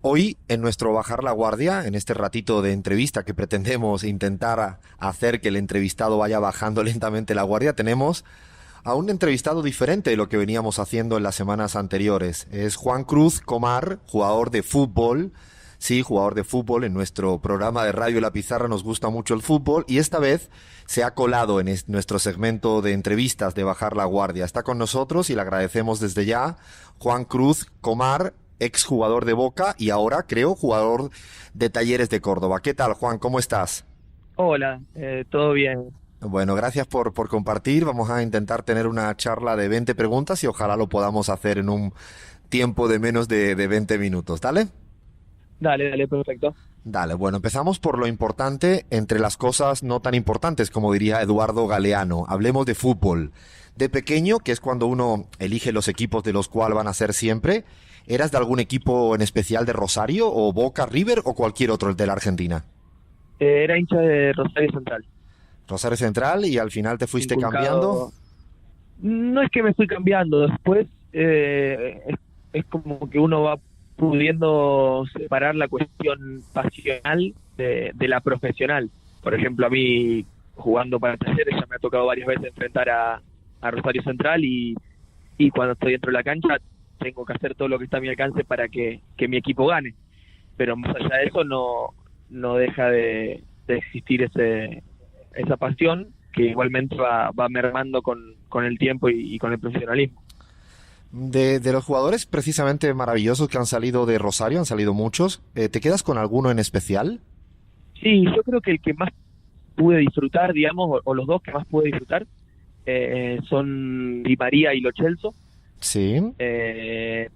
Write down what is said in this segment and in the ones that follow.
Hoy, en nuestro Bajar la Guardia, en este ratito de entrevista que pretendemos intentar hacer que el entrevistado vaya bajando lentamente la guardia, tenemos a un entrevistado diferente de lo que veníamos haciendo en las semanas anteriores. Es Juan Cruz Comar, jugador de fútbol. Sí, jugador de fútbol. En nuestro programa de Radio La Pizarra nos gusta mucho el fútbol y esta vez se ha colado en nuestro segmento de entrevistas de Bajar la Guardia. Está con nosotros y le agradecemos desde ya. Juan Cruz Comar, exjugador de Boca y ahora, creo, jugador de Talleres de Córdoba. ¿Qué tal, Juan? ¿Cómo estás? Hola, todo bien. Bueno, gracias por compartir. Vamos a intentar tener una charla de 20 preguntas y ojalá lo podamos hacer en un tiempo de menos de 20 minutos. ¿Dale? Dale, dale, perfecto. Dale, bueno, empezamos por lo importante entre las cosas no tan importantes, como diría Eduardo Galeano. Hablemos de fútbol. De pequeño, que es cuando uno elige los equipos de los cuales van a ser siempre, ¿eras de algún equipo en especial de Rosario o Boca, River o cualquier otro de la Argentina? Era hincha de Rosario Central, Rosario Central y al final te fuiste cambiando. inculcado. No es que me fui cambiando, después es como que uno va pudiendo separar la cuestión pasional de la profesional. Por ejemplo, a mí jugando para Talleres ya me ha tocado varias veces enfrentar a Rosario Central y cuando estoy dentro de la cancha tengo que hacer todo lo que está a mi alcance para que mi equipo gane. Pero más allá de eso no deja de existir esa pasión que igualmente va mermando con el tiempo y con el profesionalismo. De los jugadores precisamente maravillosos que han salido de Rosario, han salido muchos, ¿te quedas con alguno en especial? Sí, yo creo que el que más pude disfrutar, digamos, o los dos que más pude disfrutar, son Di María y Lo Celso. Sí. Eh,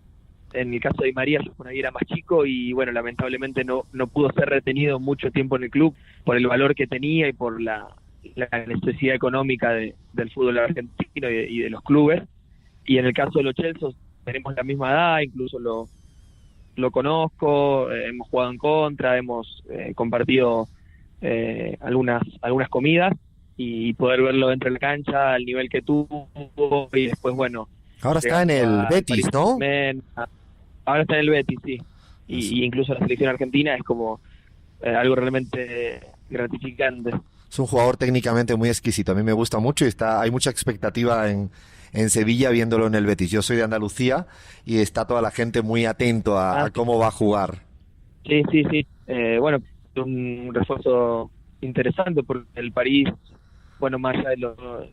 en el caso de Di María, yo por ahí era más chico y bueno, lamentablemente no pudo ser retenido mucho tiempo en el club por el valor que tenía y por la necesidad económica del fútbol argentino y de los clubes. Y en el caso de Los Chelsea tenemos la misma edad, incluso lo conozco, hemos jugado en contra, hemos compartido algunas comidas y poder verlo dentro de la cancha, al nivel que tuvo y después, bueno, Ahora está en llegando el al Betis, Paris ¿no? Saint-Germain, ahora está en el Betis, sí. Es, Y incluso la selección argentina es como algo realmente gratificante. es un jugador técnicamente muy exquisito. A mí me gusta mucho y hay mucha expectativa en Sevilla viéndolo en el Betis. Yo soy de Andalucía y está toda la gente muy atento a Ah, cómo va a jugar. sí, sí, sí. Bueno, un refuerzo interesante porque el París, bueno, más allá de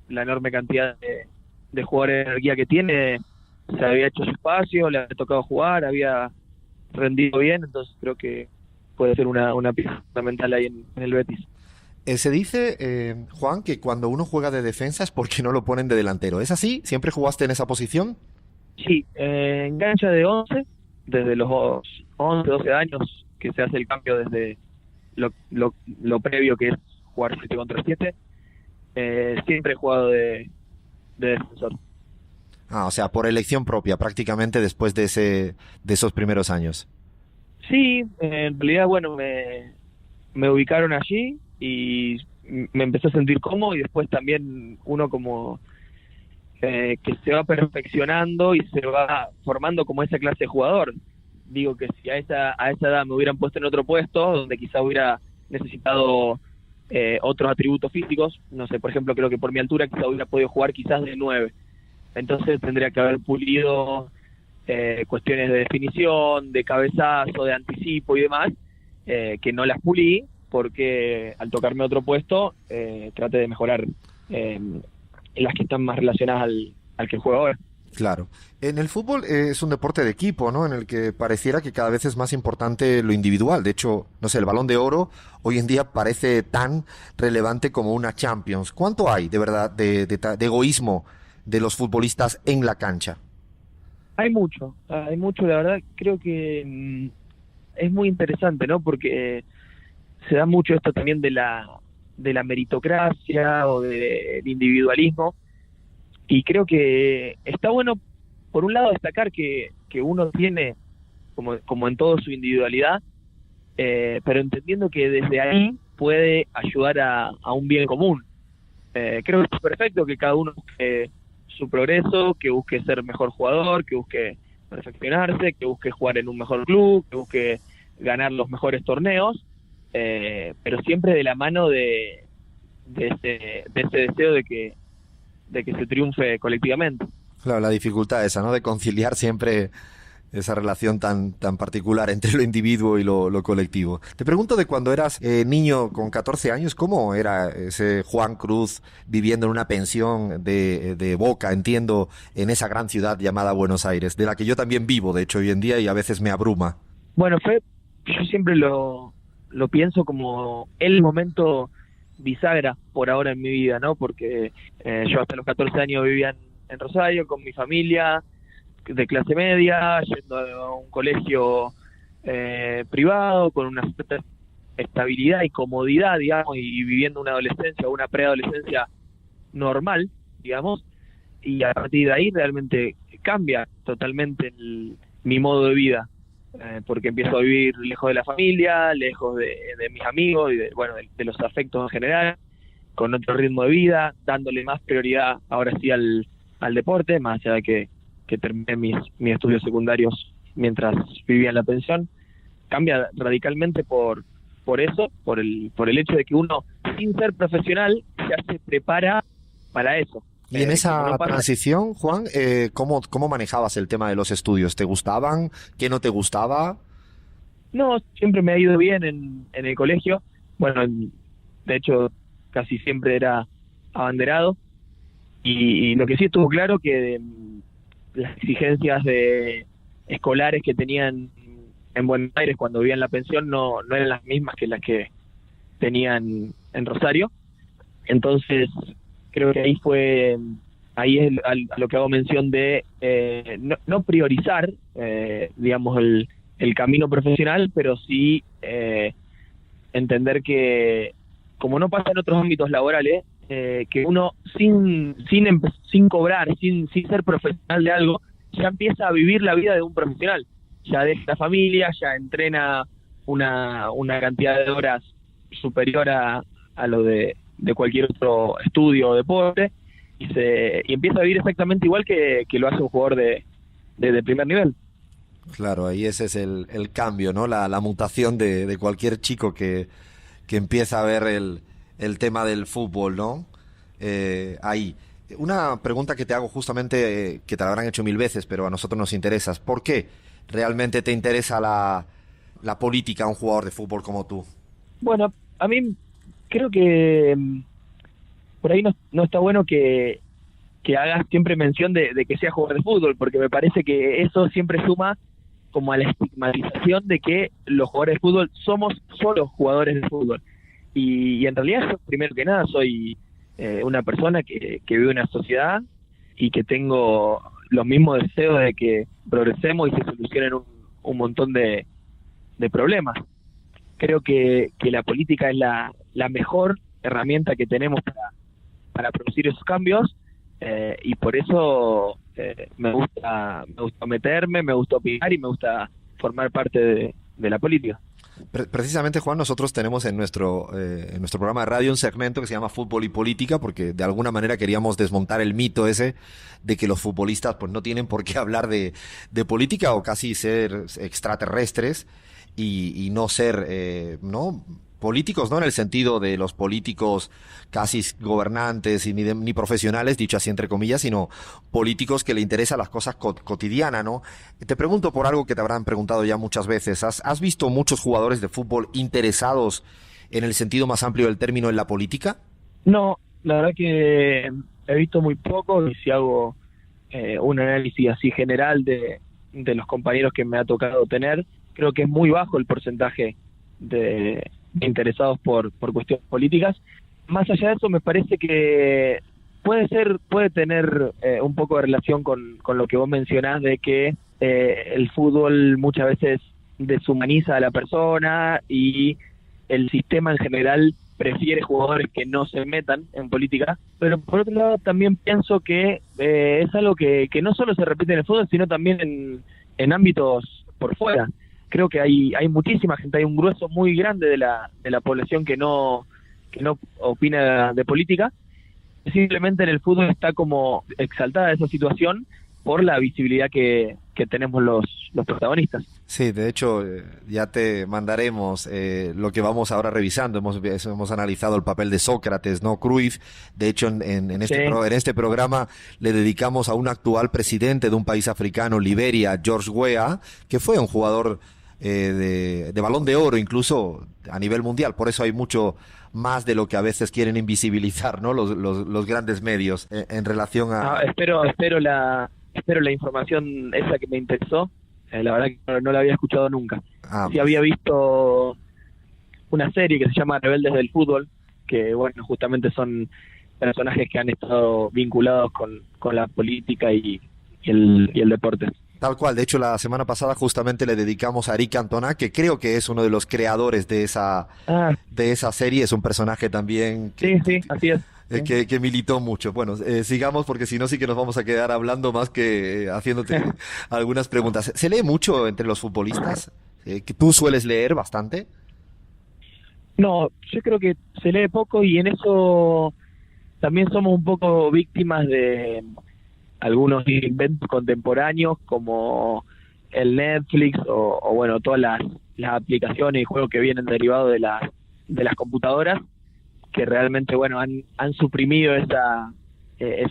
la enorme cantidad de jugadores de energía que tiene, se había hecho su espacio, le había tocado jugar, había rendido bien, entonces creo que puede ser una pieza fundamental ahí en el Betis. Se dice, Juan, que cuando uno juega de defensa es porque no lo ponen de delantero. ¿Es así? ¿Siempre jugaste en esa posición? Sí, engancha de 11 desde los 11 12 años que se hace el cambio desde lo previo que es jugar 7 contra 7. Siempre he jugado de defensor. Ah, o sea, por elección propia, prácticamente después de esos primeros años. Sí, en realidad, bueno, me ubicaron allí y me empecé a sentir cómodo y después también uno como que se va perfeccionando y se va formando como esa clase de jugador. Digo que si a esa edad me hubieran puesto en otro puesto, donde quizá hubiera necesitado otros atributos físicos, no sé, por ejemplo, creo que por mi altura quizá hubiera podido jugar quizás de 9. Entonces tendría que haber pulido cuestiones de definición, de cabezazo, de anticipo y demás, que no las pulí porque al tocarme otro puesto trate de mejorar las que están más relacionadas al que juega ahora. Claro. En el fútbol es un deporte de equipo, ¿no? En el que pareciera que cada vez es más importante lo individual. De hecho, no sé, el Balón de Oro hoy en día parece tan relevante como una Champions. ¿Cuánto hay, de verdad, de egoísmo de los futbolistas en la cancha? Hay mucho, la verdad, creo que es muy interesante, ¿no? Porque se da mucho esto también de la meritocracia o del individualismo. Y creo que está bueno, por un lado, destacar que uno tiene, como en todo, su individualidad, pero entendiendo que desde ahí puede ayudar a un bien común. Creo que es perfecto que cada uno busque su progreso, que busque ser mejor jugador, que busque perfeccionarse, que busque jugar en un mejor club, que busque ganar los mejores torneos, pero siempre de la mano de ese deseo de que se triunfe colectivamente. Claro, la dificultad esa, ¿no? De conciliar siempre esa relación tan particular entre lo individuo y lo colectivo. Te pregunto de cuando eras niño con 14 años, ¿cómo era ese Juan Cruz viviendo en una pensión de Boca, entiendo, en esa gran ciudad llamada Buenos Aires, de la que yo también vivo, de hecho, hoy en día y a veces me abruma? Bueno, yo siempre lo pienso como el momento bisagra por ahora en mi vida, ¿no? Porque yo hasta los 14 años vivía en Rosario con mi familia, de clase media, yendo a un colegio privado, con una cierta estabilidad y comodidad, digamos, y viviendo una adolescencia o una preadolescencia normal, digamos, y a partir de ahí realmente cambia totalmente mi modo de vida, porque empiezo a vivir lejos de la familia, lejos de mis amigos y bueno, de los afectos en general, con otro ritmo de vida, dándole más prioridad ahora sí al deporte, más allá de que terminé mis estudios secundarios mientras vivía en la pensión. Cambia radicalmente por eso, por el hecho de que uno, sin ser profesional, ya se prepara para eso. Y en esa transición, Juan, ¿cómo manejabas el tema de los estudios? ¿Te gustaban? ¿Qué no te gustaba? No, siempre me ha ido bien en el colegio. Bueno, de hecho, casi siempre era abanderado. Y lo que sí estuvo claro que las exigencias escolares que tenían en Buenos Aires cuando vivían en la pensión no eran las mismas que las que tenían en Rosario. Entonces, creo que ahí es a lo que hago mención de no priorizar, digamos, el camino profesional, pero sí entender que, como no pasa en otros ámbitos laborales, que uno sin cobrar, sin ser profesional de algo, ya empieza a vivir la vida de un profesional. Ya deja la familia, ya entrena una cantidad de horas superior a lo de cualquier otro estudio o deporte, y empieza a vivir exactamente igual que lo hace un jugador de primer nivel. Claro, ahí ese es el cambio, ¿no? La mutación de cualquier chico que empieza a ver el tema del fútbol, ¿no? Ahí. Una pregunta que te hago justamente, que te la habrán hecho 1000 veces, pero a nosotros nos interesa. ¿Por qué realmente te interesa la política a un jugador de fútbol como tú? Bueno, a mí creo que por ahí no está bueno que hagas siempre mención de que sea jugador de fútbol, porque me parece que eso siempre suma como a la estigmatización de que los jugadores de fútbol somos solo jugadores de fútbol. Y en realidad yo, primero que nada, soy una persona que vive en una sociedad y que tengo los mismos deseos de que progresemos y se solucionen un montón de problemas. Creo que la política es la mejor herramienta que tenemos para producir esos cambios, y por eso me gusta meterme, me gusta opinar y me gusta formar parte de la política. Precisamente, Juan, nosotros tenemos en nuestro programa de radio un segmento que se llama Fútbol y Política, porque de alguna manera queríamos desmontar el mito ese de que los futbolistas pues no tienen por qué hablar de política o casi ser extraterrestres y no ser no políticos, no en el sentido de los políticos casi gobernantes y ni profesionales, dicho así entre comillas, sino políticos que le interesan las cosas cotidianas, ¿no? Te pregunto por algo que te habrán preguntado ya muchas veces. ¿Has visto muchos jugadores de fútbol interesados en el sentido más amplio del término en la política? No, la verdad que he visto muy poco, y si hago un análisis así general de los compañeros que me ha tocado tener, creo que es muy bajo el porcentaje de interesados por cuestiones políticas. Más allá de eso, me parece que puede tener un poco de relación con lo que vos mencionás de que el fútbol muchas veces deshumaniza a la persona y el sistema en general prefiere jugadores que no se metan en política, pero por otro lado también pienso que es algo que no solo se repite en el fútbol, sino también en ámbitos por fuera. Creo que hay muchísima gente, hay un grueso muy grande de la población que no opina de política. Simplemente en el fútbol está como exaltada esa situación por la visibilidad que tenemos los protagonistas. Sí, de hecho, ya te mandaremos lo que vamos ahora revisando. Hemos analizado el papel de Sócrates, ¿no? Cruyff. De hecho, en Sí. en este programa le dedicamos a un actual presidente de un país africano, Liberia, George Weah, que fue un jugador de Balón de Oro, incluso a nivel mundial. Por eso hay mucho más de lo que a veces quieren invisibilizar, ¿no? Los grandes medios en relación Ah, a... espero la información esa que me interesó. La verdad que no la había escuchado nunca. Ah, Sí había visto una serie que se llama Rebeldes del Fútbol, que bueno, justamente son personajes que han estado vinculados con la política y el deporte. tal cual. De hecho, la semana pasada justamente le dedicamos a Eric Cantona, que creo que es uno de los creadores Ah, de esa serie. Es un personaje también sí, sí, así es. Sí. que militó mucho. Bueno, sigamos porque si no sí que nos vamos a quedar hablando más que haciéndote algunas preguntas. ¿Se lee mucho entre los futbolistas? ¿Que tú sueles leer bastante? No, yo creo que se lee poco y en eso también somos un poco víctimas de algunos inventos contemporáneos como el Netflix o bueno, todas las aplicaciones y juegos que vienen derivados de las computadoras que realmente, bueno, han suprimido esa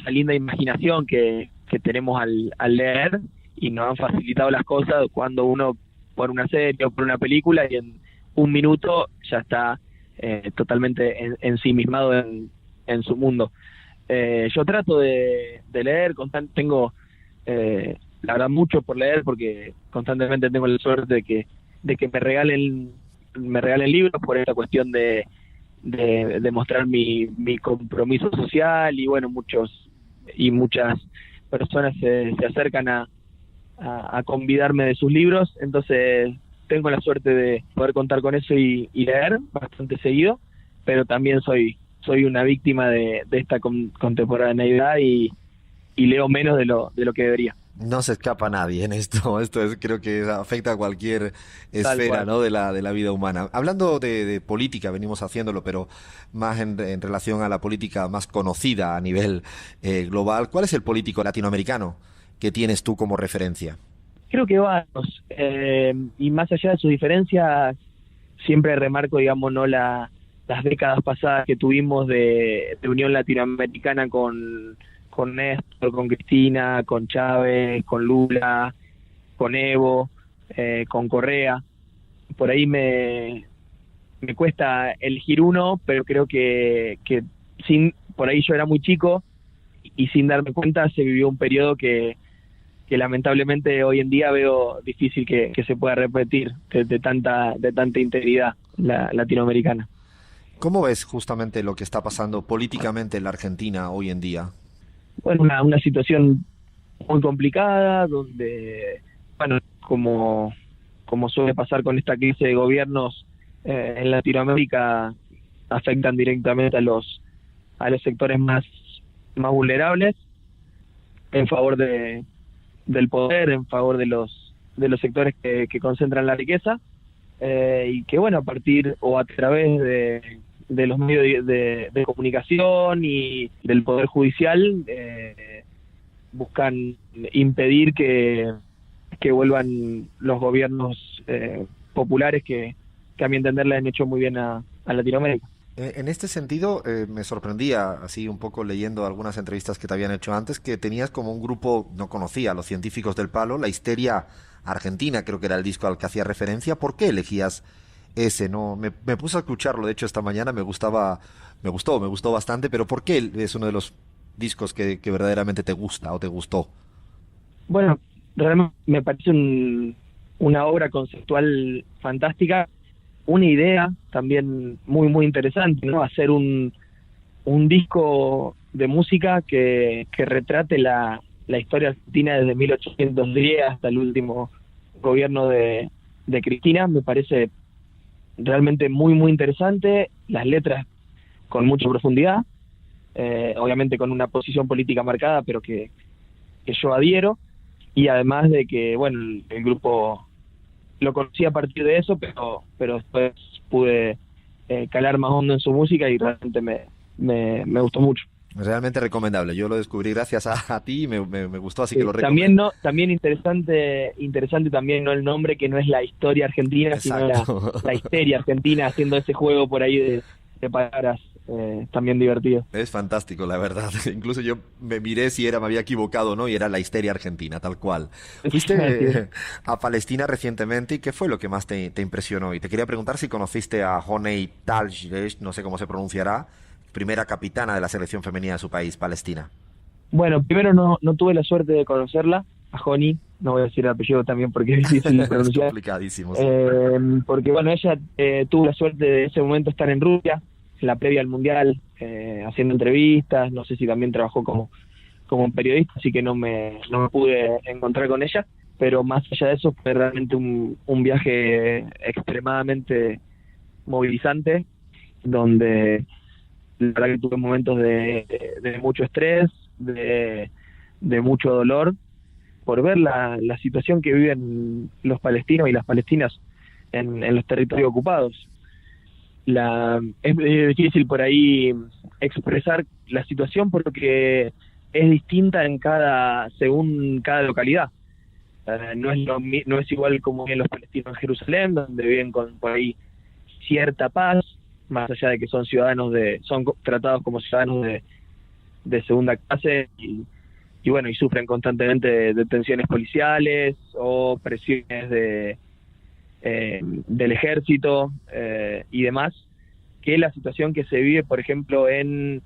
linda imaginación que tenemos al leer y nos han facilitado las cosas cuando uno por una serie o por una película y en un minuto ya está totalmente ensimismado en su mundo. Yo trato de leer, tengo la verdad mucho por leer porque constantemente tengo la suerte de que me regalen libros por esta cuestión de mostrar mi compromiso social y bueno, muchas personas se acercan a convidarme de sus libros, entonces tengo la suerte de poder contar con eso y leer bastante seguido, pero también soy una víctima de esta contemporaneidad y leo menos de lo que debería. No se escapa nadie en esto. Esto es, creo que afecta a cualquier Tal esfera, cual. ¿no? De la vida humana. Hablando de política, venimos haciéndolo, pero más en relación a la política más conocida a nivel global. ¿Cuál es el político latinoamericano que tienes tú como referencia? Creo que varios, y más allá de sus diferencias, siempre remarco, digamos, no las décadas pasadas que tuvimos de Unión Latinoamericana con Néstor, con Cristina, con Chávez, con Lula, con Evo, con Correa. Por ahí me cuesta elegir uno, pero creo que por ahí yo era muy chico y sin darme cuenta se vivió un periodo que lamentablemente hoy en día veo difícil que se pueda repetir de tanta integridad latinoamericana. ¿Cómo ves justamente lo que está pasando políticamente en la Argentina hoy en día? Bueno, una situación muy complicada donde, bueno, como suele pasar con esta crisis de gobiernos en Latinoamérica, afectan directamente a los sectores más vulnerables en favor del poder, en favor de los sectores que concentran la riqueza, y que bueno, a partir o a través de los medios de comunicación y del poder judicial buscan impedir que vuelvan los gobiernos populares que a mi entender le han hecho muy bien a Latinoamérica. En este sentido, me sorprendía, así un poco leyendo algunas entrevistas que te habían hecho antes, que tenías como un grupo, no conocía, los científicos del palo, la histeria argentina, creo que era el disco al que hacía referencia. ¿Por qué elegías ese? No, me puse a escucharlo, de hecho, esta mañana me gustó bastante, pero ¿por qué es uno de los discos que verdaderamente te gusta o te gustó? Bueno, realmente me parece una obra conceptual fantástica, una idea también muy interesante, ¿no? Hacer un disco de música que retrate la historia argentina desde 1810 hasta el último gobierno de Cristina, me parece realmente muy interesante, las letras con mucha profundidad, obviamente con una posición política marcada, pero que yo adhiero, y además de que, bueno, el grupo lo conocí a partir de eso, pero después pude calar más hondo en su música y realmente me gustó mucho. Realmente recomendable. Yo lo descubrí gracias a ti y me gustó, así que lo También recomiendo. no, también interesante también no el nombre, que no es la historia argentina, sino Exacto. la histeria argentina, haciendo ese juego por ahí de palabras, también divertido. Es fantástico, la verdad. Incluso yo me miré si era, me había equivocado o no, y era la histeria argentina, tal cual. Así es. Fuiste a Palestina recientemente y ¿qué fue lo que más te impresionó? Y te quería preguntar si conociste a Honey Talgesh, no sé cómo se pronunciará, primera capitana de la selección femenina de su país, Palestina. Bueno, primero no tuve la suerte de conocerla, a Joni, no voy a decir el apellido también porque es difícil de Es pronunciar, complicadísimo, sí. porque bueno, ella tuvo la suerte de ese momento estar en Rusia, en la previa al Mundial, haciendo entrevistas, no sé si también trabajó como periodista, así que no me pude encontrar con ella, pero más allá de eso fue realmente un viaje extremadamente movilizante, donde la verdad que tuve momentos de mucho estrés, de mucho dolor, por ver la situación que viven los palestinos y las palestinas en los territorios ocupados. Es difícil por ahí expresar la situación porque es distinta según cada localidad. No es igual como viven los palestinos en Jerusalén, donde viven con por ahí cierta paz, más allá de que son tratados como ciudadanos de segunda clase y bueno, y sufren constantemente de tensiones policiales o presiones del ejército y demás, que la situación que se vive, por ejemplo, en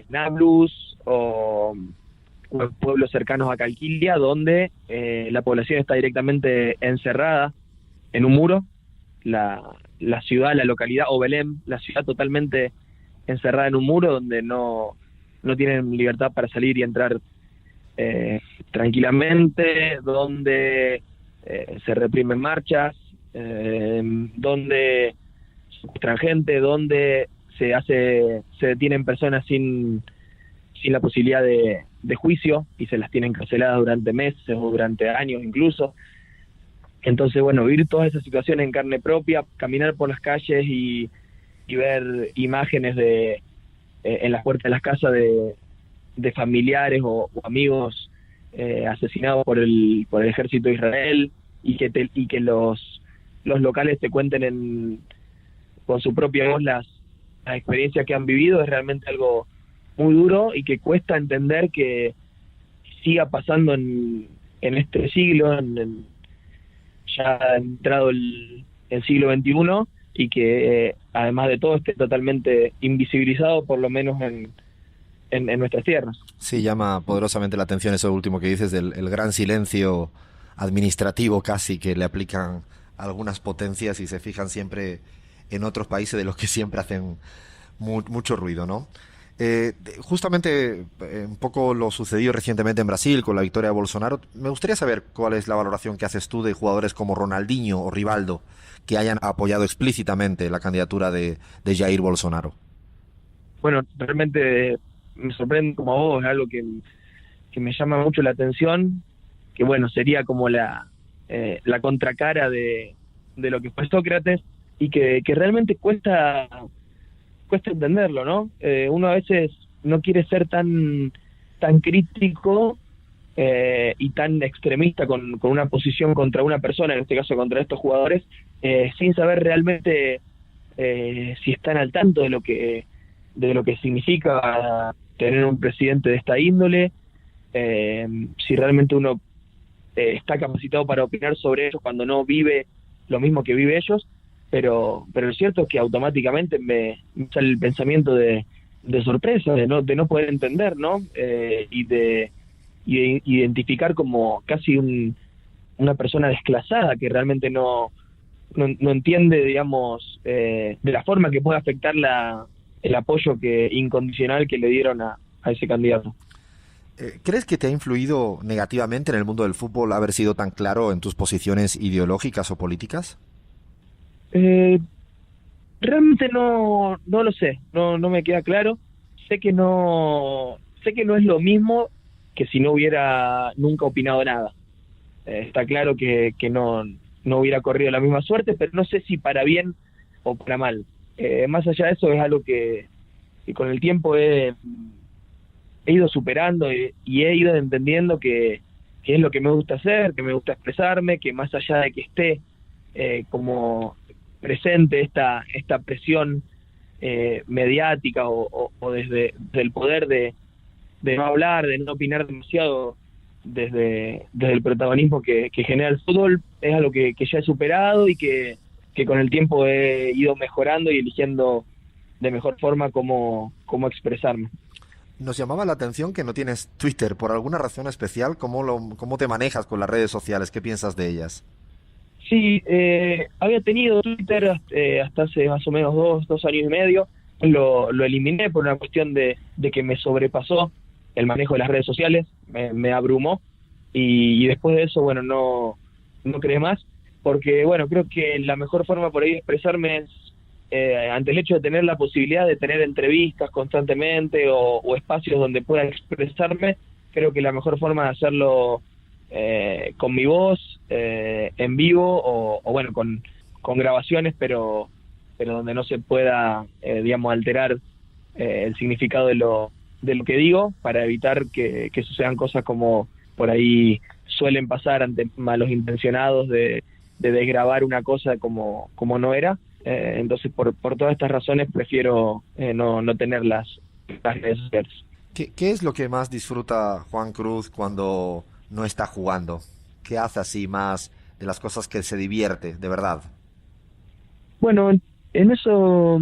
Nablus o en pueblos cercanos a Calquilia, donde la población está directamente encerrada en un muro, la ciudad, la localidad, o Belém, la ciudad totalmente encerrada en un muro donde no tienen libertad para salir y entrar tranquilamente, donde se reprimen marchas, donde se secuestran gente, donde se detienen personas sin la posibilidad de juicio y se las tienen encarceladas durante meses o durante años incluso. Entonces, bueno, vivir toda esa situación en carne propia, caminar por las calles y ver imágenes en las puertas de las casas de familiares o amigos asesinados por el ejército de Israel y que los locales te cuenten con su propia voz las experiencias que han vivido, es realmente algo muy duro y que cuesta entender que siga pasando en este siglo, ya ha entrado el siglo XXI y que además de todo esté totalmente invisibilizado, por lo menos en nuestras tierras. Sí, llama poderosamente la atención eso último que dices del el gran silencio administrativo casi que le aplican algunas potencias y se fijan siempre en otros países de los que siempre hacen mucho ruido, ¿no? Justamente un poco lo sucedido recientemente en Brasil con la victoria de Bolsonaro. Me gustaría saber cuál es la valoración que haces tú de jugadores como Ronaldinho o Rivaldo que hayan apoyado explícitamente la candidatura de Jair Bolsonaro. Bueno, realmente me sorprende como a vos, es algo que me llama mucho la atención, que bueno, sería como la contracara de lo que fue Sócrates y que realmente cuesta entenderlo, ¿no? Uno a veces no quiere ser tan crítico y tan extremista con una posición contra una persona, en este caso contra estos jugadores, sin saber realmente si están al tanto de lo que significa tener un presidente de esta índole, si realmente uno está capacitado para opinar sobre ellos cuando no vive lo mismo que vive ellos, pero lo cierto es que automáticamente me sale el pensamiento de sorpresa, de no poder entender, ¿no? Y de identificar como casi una persona desclasada que realmente no entiende, digamos, de la forma que puede afectar el apoyo incondicional que le dieron a ese candidato. ¿Crees que te ha influido negativamente en el mundo del fútbol haber sido tan claro en tus posiciones ideológicas o políticas? Eh, Realmente no lo sé, no me queda claro. Sé que no es lo mismo que si no hubiera nunca opinado nada. Está claro que no hubiera corrido la misma suerte, pero no sé si para bien o para mal. Más allá de eso es algo que con el tiempo he ido superando y he ido entendiendo que es lo que me gusta hacer, que me gusta expresarme, que más allá de que esté como presente esta presión mediática o desde el poder de no hablar, de no opinar demasiado desde el protagonismo que genera el fútbol, es algo que ya he superado y que con el tiempo he ido mejorando y eligiendo de mejor forma cómo expresarme. Nos llamaba la atención que no tienes Twitter, por alguna razón especial. ¿Cómo te manejas con las redes sociales? ¿Qué piensas de ellas? Sí, había tenido Twitter hasta hace más o menos dos años y medio. Lo eliminé por una cuestión de que me sobrepasó el manejo de las redes sociales, me abrumó y después de eso, bueno, no creé más, porque bueno, creo que la mejor forma por ahí de expresarme es ante el hecho de tener la posibilidad de tener entrevistas constantemente o espacios donde pueda expresarme. Creo que la mejor forma de hacerlo con mi voz, en vivo o bueno, con grabaciones, pero donde no se pueda, digamos, alterar el significado de lo que digo, para evitar que sucedan cosas como por ahí suelen pasar ante malos intencionados de desgravar una cosa como no era. Entonces, por todas estas razones, prefiero no tener las redes sociales. ¿Qué es lo que más disfruta Juan Cruz cuando no está jugando? ¿Qué hace así más de las cosas que se divierte, de verdad? Bueno, en eso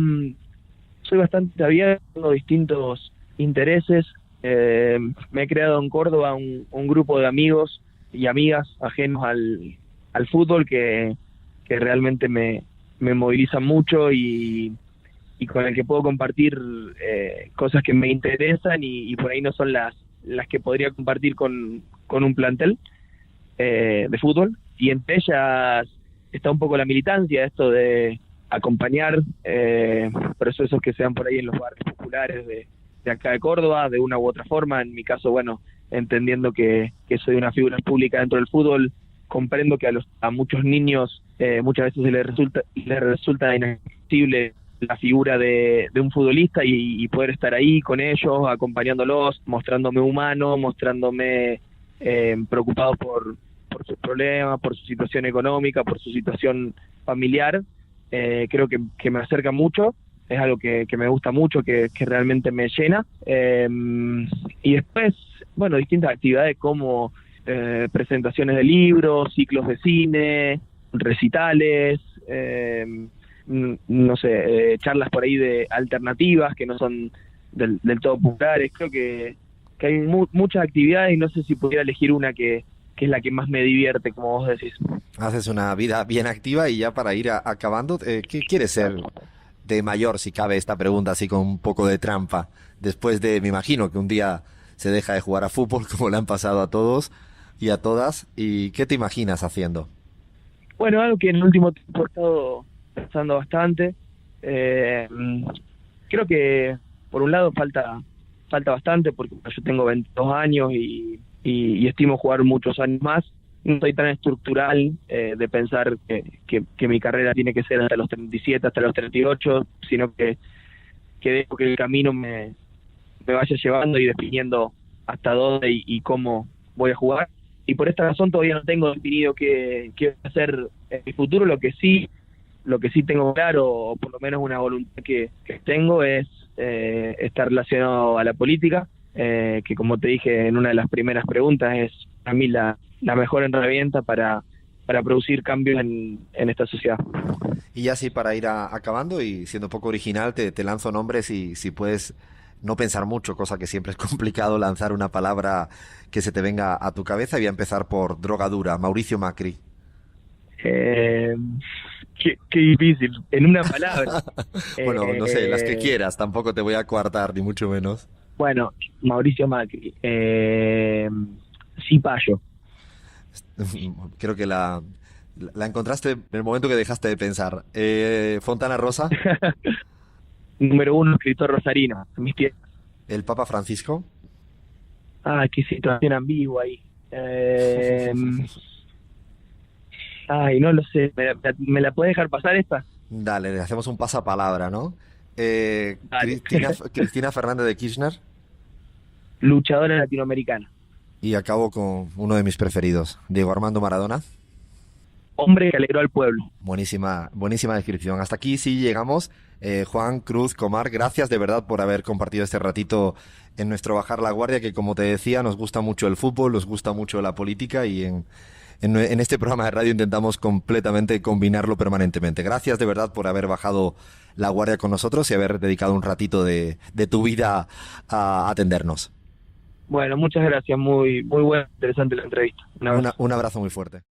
soy bastante abierto, tengo distintos intereses. Me he creado en Córdoba un grupo de amigos y amigas ajenos al fútbol que realmente me movilizan mucho y con el que puedo compartir cosas que me interesan y por ahí no son las que podría compartir con un plantel de fútbol. Y entre ellas está un poco la militancia, esto de acompañar procesos que se dan por ahí en los barrios populares de acá de Córdoba, de una u otra forma. En mi caso, bueno, entendiendo que soy una figura pública dentro del fútbol, comprendo que a muchos niños muchas veces les resulta inaccesible la figura de un futbolista y poder estar ahí con ellos, acompañándolos, mostrándome humano, mostrándome preocupado por sus problemas, por su situación económica, por su situación familiar. Creo que me acerca mucho, es algo que me gusta mucho, que realmente me llena. Y después, bueno, distintas actividades como presentaciones de libros, ciclos de cine, recitales, no sé, charlas por ahí de alternativas que no son del todo populares. Creo que hay muchas actividades y no sé si pudiera elegir una que es la que más me divierte, como vos decís. Haces una vida bien activa y ya para ir acabando, ¿qué quieres ser de mayor, si cabe esta pregunta así con un poco de trampa? Después me imagino que un día se deja de jugar a fútbol como le han pasado a todos y a todas. ¿Y qué te imaginas haciendo? Bueno, algo que en el último tiempo he estado pensando bastante. Creo que por un lado falta bastante porque yo tengo 22 años y estimo jugar muchos años más. No soy tan estructural de pensar que mi carrera tiene que ser hasta los 37, hasta los 38, sino que dejo que el camino me vaya llevando y definiendo hasta dónde y cómo voy a jugar. Y por esta razón todavía no tengo definido qué voy a hacer en mi futuro. Lo que sí tengo claro, o por lo menos una voluntad que tengo, es estar relacionado a la política, que como te dije en una de las primeras preguntas, es para mí la mejor herramienta para producir cambios en esta sociedad. Y ya así para ir acabando y siendo un poco original, te lanzo nombres y si puedes no pensar mucho, cosa que siempre es complicado, lanzar una palabra que se te venga a tu cabeza. Voy a empezar por drogadura. Mauricio Macri. Qué difícil, en una palabra. Bueno, no sé, las que quieras, tampoco te voy a coartar, ni mucho menos. Bueno, Mauricio Macri. Cipayo. Creo que la encontraste en el momento que dejaste de pensar. Fontana Rosa. Número uno, escritor rosarino, en mis tiempos. El Papa Francisco. Qué situación ambigua ahí. No lo sé. ¿Me la puedes dejar pasar esta? Dale, le hacemos un pasapalabra, ¿no? Dale. Cristina Fernández de Kirchner. luchadora latinoamericana. Y acabo con uno de mis preferidos, Diego Armando Maradona. Hombre que alegró al pueblo. Buenísima, buenísima descripción. Hasta aquí sí llegamos. Juan Cruz Comar, gracias de verdad por haber compartido este ratito en nuestro Bajar la Guardia, que como te decía, nos gusta mucho el fútbol, nos gusta mucho la política y en este programa de radio intentamos completamente combinarlo permanentemente. Gracias de verdad por haber bajado la guardia con nosotros y haber dedicado un ratito de tu vida a atendernos. Bueno, muchas gracias, muy buena, interesante la entrevista. Un abrazo. Un abrazo muy fuerte.